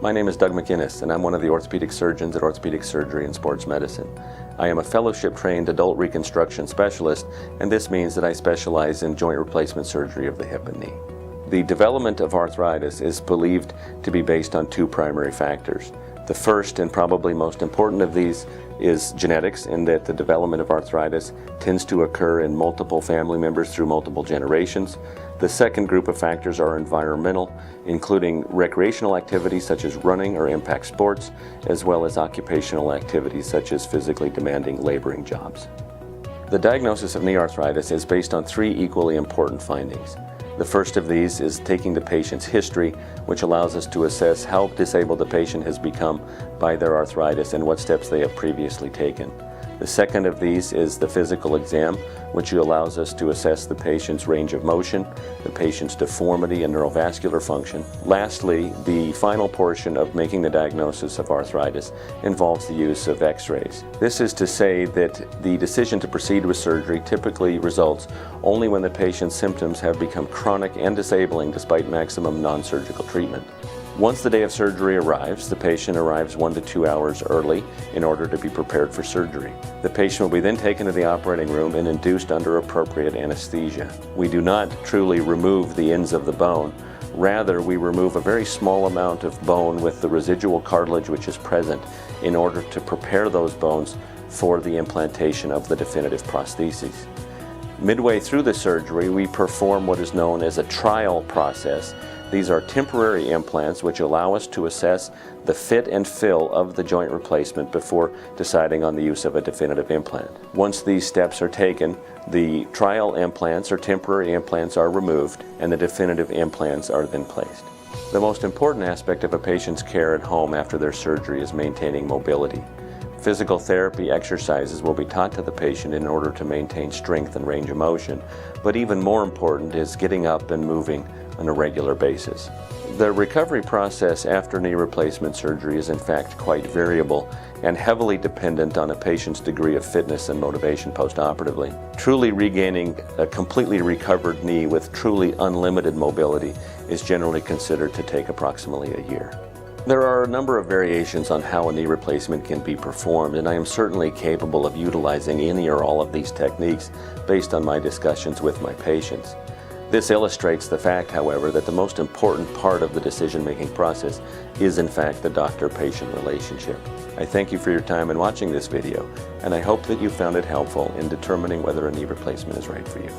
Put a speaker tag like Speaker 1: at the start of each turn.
Speaker 1: My name is Doug McInnis, and I'm one of the orthopedic surgeons at Orthopedic Surgery and Sports Medicine. I am a fellowship-trained adult reconstruction specialist, and this means that I specialize in joint replacement surgery of the hip and knee. The development of arthritis is believed to be based on two primary factors. The first and probably most important of these is genetics, in that the development of arthritis tends to occur in multiple family members through multiple generations. The second group of factors are environmental, including recreational activities such as running or impact sports, as well as occupational activities such as physically demanding laboring jobs. The diagnosis of knee arthritis is based on three equally important findings. The first of these is taking the patient's history, which allows us to assess how disabled the patient has become by their arthritis and what steps they have previously taken. The second of these is the physical exam, which allows us to assess the patient's range of motion, the patient's deformity and neurovascular function. Lastly, the final portion of making the diagnosis of arthritis involves the use of X-rays. This is to say that the decision to proceed with surgery typically results only when the patient's symptoms have become chronic and disabling despite maximum non-surgical treatment. Once the day of surgery arrives, the patient arrives 1 to 2 hours early in order to be prepared for surgery. The patient will be then taken to the operating room and induced under appropriate anesthesia. We do not truly remove the ends of the bone. Rather, we remove a very small amount of bone with the residual cartilage which is present in order to prepare those bones for the implantation of the definitive prostheses. Midway through the surgery, we perform what is known as a trial process. These are temporary implants which allow us to assess the fit and fill of the joint replacement before deciding on the use of a definitive implant. Once these steps are taken, the trial implants or temporary implants are removed and the definitive implants are then placed. The most important aspect of a patient's care at home after their surgery is maintaining mobility. Physical therapy exercises will be taught to the patient in order to maintain strength and range of motion, but even more important is getting up and moving on a regular basis. The recovery process after knee replacement surgery is in fact quite variable and heavily dependent on a patient's degree of fitness and motivation post-operatively. Truly regaining a completely recovered knee with truly unlimited mobility is generally considered to take approximately a year. There are a number of variations on how a knee replacement can be performed, and I am certainly capable of utilizing any or all of these techniques based on my discussions with my patients. This illustrates the fact, however, that the most important part of the decision-making process is in fact the doctor-patient relationship. I thank you for your time in watching this video, and I hope that you found it helpful in determining whether a knee replacement is right for you.